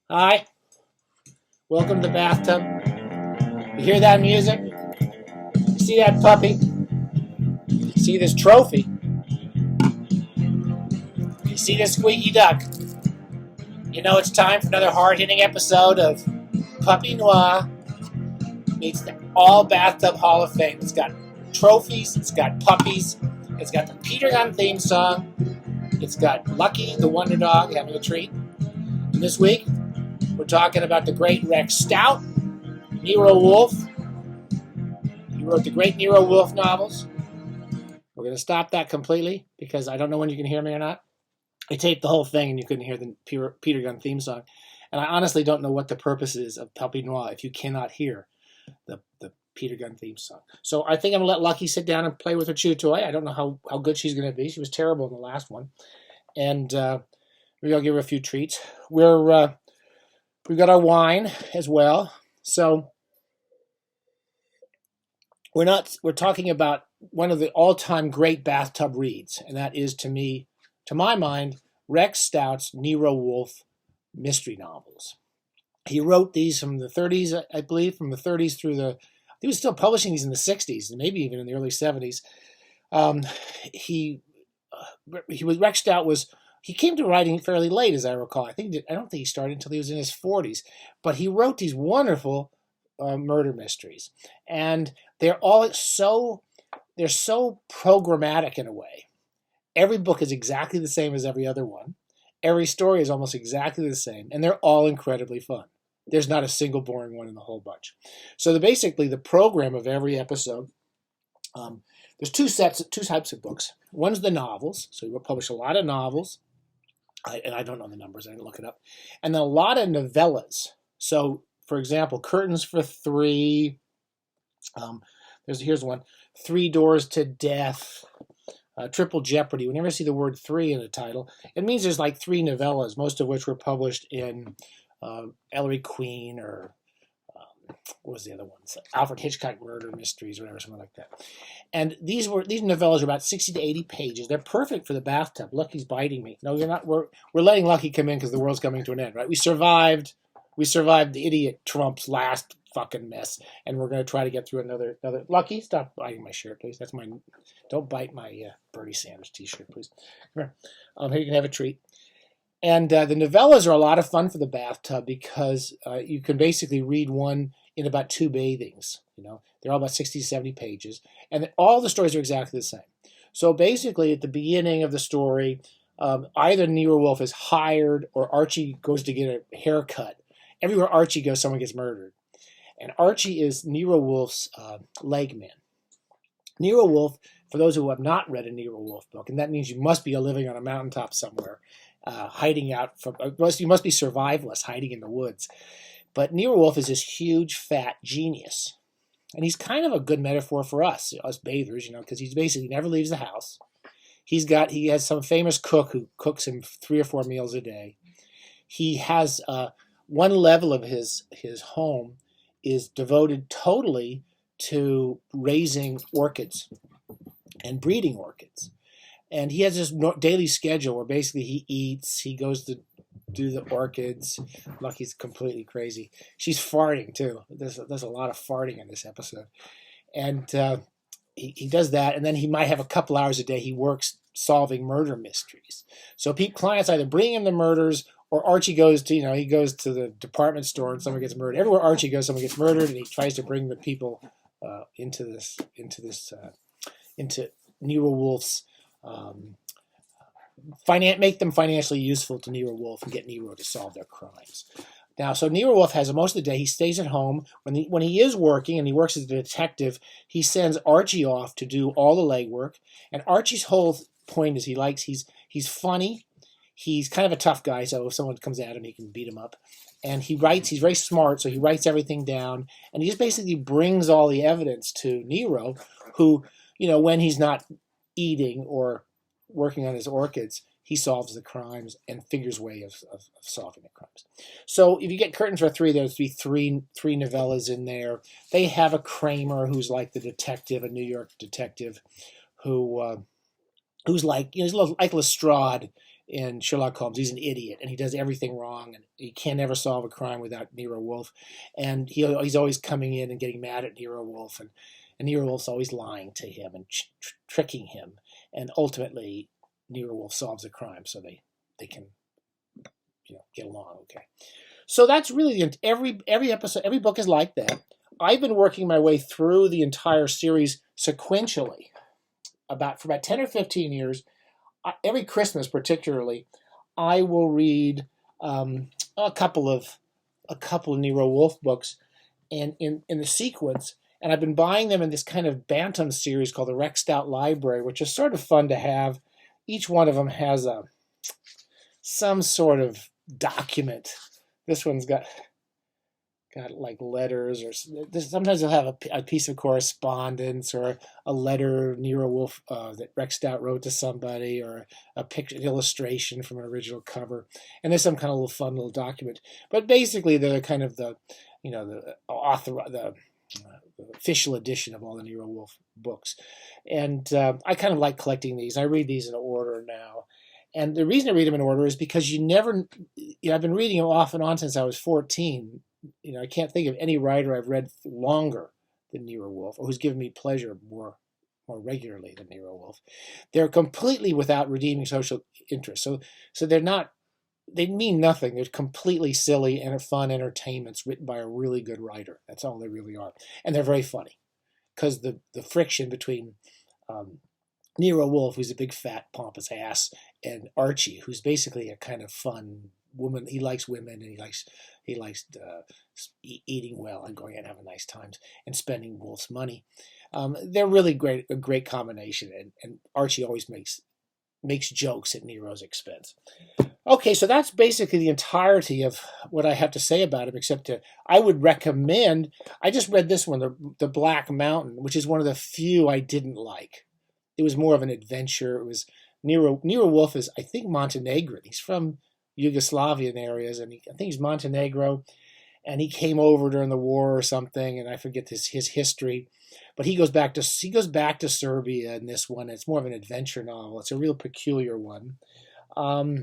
Hi, welcome to the bathtub. You hear that music? You see that puppy? You see this trophy? You see this squeaky duck? You know it's time for another hard-hitting episode of Puppy Noir meets the All Bathtub Hall of Fame. It's got trophies, it's got puppies, it's got the Peter Gunn theme song, it's got Lucky the Wonder Dog having a treat. And this week, we're talking about the great Rex Stout, Nero Wolfe. He wrote the great Nero Wolfe novels. We're going to stop that completely because I don't know when you can hear me or not. I taped the whole thing and you couldn't hear the Peter Gunn theme song. And I honestly don't know what the purpose is of Puppy Noir if you cannot hear the Peter Gunn theme song. So I think I'm going to let Lucky sit down and play with her chew toy. I don't know how good she's going to be. She was terrible in the last one. And maybe I'll give her a few treats. We've got our wine as well. So we're talking about one of the all-time great bathtub reads, and that is, to my mind, Rex Stout's Nero Wolfe mystery novels. He wrote these from the 30s, I believe, from the 30s through he was still publishing these in the 60s, and maybe even in the early 70s. Rex Stout he came to writing fairly late, as I recall. I don't think he started until he was in his 40s, but he wrote these wonderful murder mysteries, and they're so programmatic in a way. Every book is exactly the same as every other one. Every story is almost exactly the same, and they're all incredibly fun. There's not a single boring one in the whole bunch. So basically, the program of every episode, there's two types of books. One's the novels, so he will publish a lot of novels, and I don't know the numbers, I didn't look it up, and then a lot of novellas. So, for example, Curtains for Three. Here's one: Three Doors to Death. Triple Jeopardy. Whenever I see the word three in the title, it means there's like three novellas, most of which were published in Ellery Queen or what was the other ones? Alfred Hitchcock Murder Mysteries, or whatever, something like that. And these novellas are about 60 to 80 pages. They're perfect for the bathtub. Lucky's biting me. No, you're not. We're letting Lucky come in because the world's coming to an end, right? We survived the idiot Trump's last fucking mess, and we're going to try to get through another. Lucky, stop biting my shirt, please. Don't bite my Bernie Sanders t-shirt, please. Come here. Here you can have a treat. And the novellas are a lot of fun for the bathtub because you can basically read one in about two bathings. They're all about 60 to 70 pages, and all the stories are exactly the same. So basically, at the beginning of the story, either Nero Wolfe is hired or Archie goes to get a haircut. Everywhere Archie goes, someone gets murdered. And Archie is Nero Wolfe's leg man. Nero Wolfe, for those who have not read a Nero Wolfe book, and that means you must be living on a mountaintop somewhere, hiding out from, you must be survivalist, hiding in the woods. But Nero Wolfe is this huge, fat genius. And he's kind of a good metaphor for us bathers, because he basically never leaves the house. He has some famous cook who cooks him 3 or 4 meals a day. He has one level of his home is devoted totally to raising orchids and breeding orchids. And he has this daily schedule where basically he eats, he goes to do the orchids. Lucky's completely crazy. She's farting too. There's a lot of farting in this episode. And he does that, and then he might have a couple hours a day he works solving murder mysteries. So clients either bring him the murders, or Archie goes to the department store and someone gets murdered. Everywhere Archie goes, someone gets murdered, and he tries to bring the people into Nero Wolfe's make them financially useful to Nero Wolfe and get Nero to solve their crimes. Now, so Nero Wolfe has most of the day. He stays at home. When he is working and he works as a detective, he sends Archie off to do all the legwork. And Archie's whole point is he's funny. He's kind of a tough guy, so if someone comes at him, he can beat him up. And he's very smart, so he writes everything down. And he just basically brings all the evidence to Nero, who, when he's not eating or working on his orchids, he solves the crimes and figures way of solving the crimes. So if you get Curtains for Three, there's three novellas in there. They have a Kramer who's like the detective, a New York detective, who's like, he's like Lestrade in Sherlock Holmes. He's an idiot, and he does everything wrong, and he can't ever solve a crime without Nero Wolfe. And he's always coming in and getting mad at Nero Wolfe, and Nero Wolfe's always lying to him and tricking him. And ultimately, Nero Wolfe solves the crime, so they can get along okay. So that's really every episode, every book is like that. I've been working my way through the entire series sequentially for about 10 or 15 years. Every Christmas, particularly, I will read a couple of Nero Wolfe books, and in the sequence. And I've been buying them in this kind of Bantam series called the Rex Stout Library, which is sort of fun to have. Each one of them has some sort of document. This one's got like letters, or sometimes they'll have a piece of correspondence, or a letter Nero Wolfe that Rex Stout wrote to somebody, or a picture, an illustration from an original cover, and there's some kind of fun little document. But basically, they're kind of the official edition of all the Nero Wolfe books, and I kind of like collecting these. I read these in order now. And the reason I read them in order is because I've been reading them off and on since I was 14. I can't think of any writer I've read longer than Nero Wolfe, or who's given me pleasure more regularly than Nero Wolfe. They're completely without redeeming social interest. So they mean nothing. They're completely silly and fun entertainments written by a really good writer. That's all they really are. And they're very funny, because the friction between Nero Wolfe, who's a big fat pompous ass, and Archie, who's basically a kind of fun woman. He likes women, and he likes eating well and going out and having nice times and spending Wolfe's money. They're really a great combination, and Archie always makes jokes at Nero's expense. Okay, so that's basically the entirety of what I have to say about him, except I would recommend, I just read this one, The Black Mountain, which is one of the few I didn't like. It was more of an adventure. It was Nero Wolfe is, I think, Montenegrin. He's from Yugoslavian areas, and I think he's Montenegro, and he came over during the war or something, and I forget his history. But he goes back to Serbia in this one. It's more of an adventure novel. It's a real peculiar one. I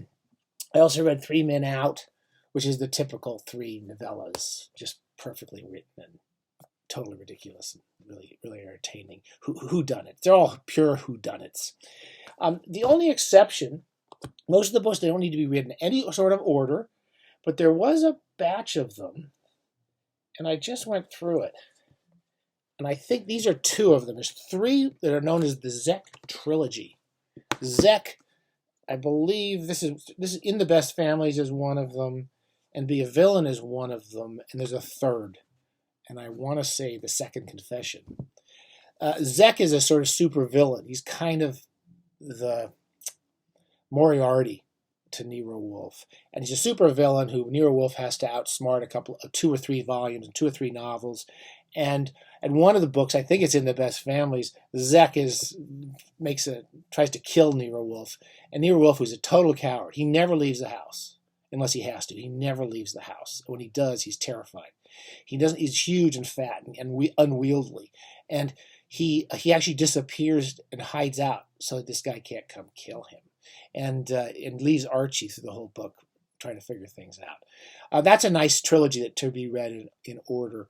also read Three Men Out, which is the typical 3 novellas, just perfectly written and totally ridiculous and really, really entertaining. Whodunit. They're all pure whodunits. The only exception, most of the books, they don't need to be read in any sort of order, but there was a batch of them, and I just went through it. And I think these are 2 of them. There's 3 that are known as the Zek trilogy. Zek, I believe this is In the Best Families is one of them, and Be a Villain is one of them, and there's a 3rd. And I want to say The Second Confession. Zek is a sort of super villain. He's kind of the Moriarty to Nero Wolfe. And he's a super villain who Nero Wolfe has to outsmart 2 or 3 volumes and 2 or 3 novels. And one of the books, I think it's In the Best Families, Zek tries to kill Nero Wolfe. And Nero Wolfe, who's a total coward, he never leaves the house unless he has to. He never leaves the house. When he does, he's terrified. He's huge and fat and unwieldy. And he actually disappears and hides out so that this guy can't come kill him. And leaves Archie through the whole book trying to figure things out. That's a nice trilogy to be read in order.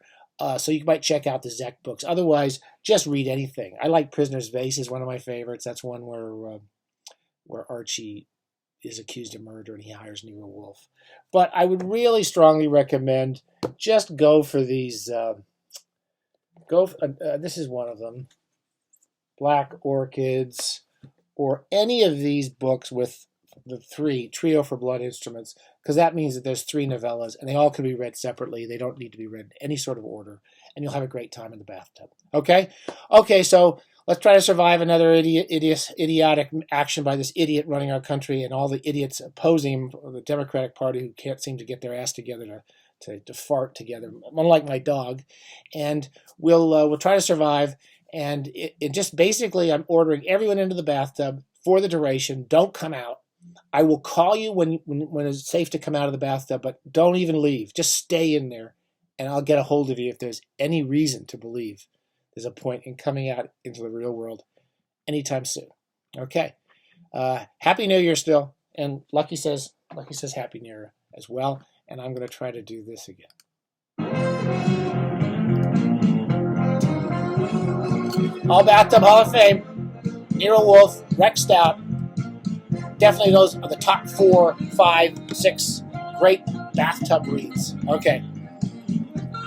So you might check out the Zek books. Otherwise, just read anything. I like Prisoner's Vase is one of my favorites. That's one where Archie is accused of murder and he hires Nero Wolfe. But I would really strongly recommend just go for these. This is one of them. Black Orchids, or any of these books with the 3 Trio for Blood Instruments, because that means that there's 3 novellas and they all can be read separately. They don't need to be read in any sort of order, and you'll have a great time in the bathtub. Okay, so let's try to survive another idiotic action by this idiot running our country and all the idiots opposing him, the Democratic Party, who can't seem to get their ass together to fart together, unlike my dog. And we'll try to survive. And it just basically, I'm ordering everyone into the bathtub for the duration. Don't come out. I will call you when it's safe to come out of the bathtub, but don't even leave. Just stay in there, and I'll get a hold of you if there's any reason to believe there's a point in coming out into the real world anytime soon. Okay. Happy New Year still. And Lucky says Happy New Year as well. And I'm going to try to do this again. All Bathtub Hall of Fame. Nero Wolfe, Rex Stout. Definitely those are the top 4, 5, 6 great bathtub reads. Okay.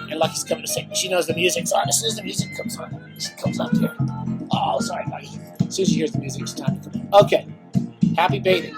And Lucky's coming to sing. She knows the music's on. As soon as the music comes on, she comes up here. Oh, sorry, Lucky. As soon as she hears the music, it's time to come in. Okay. Happy bathing.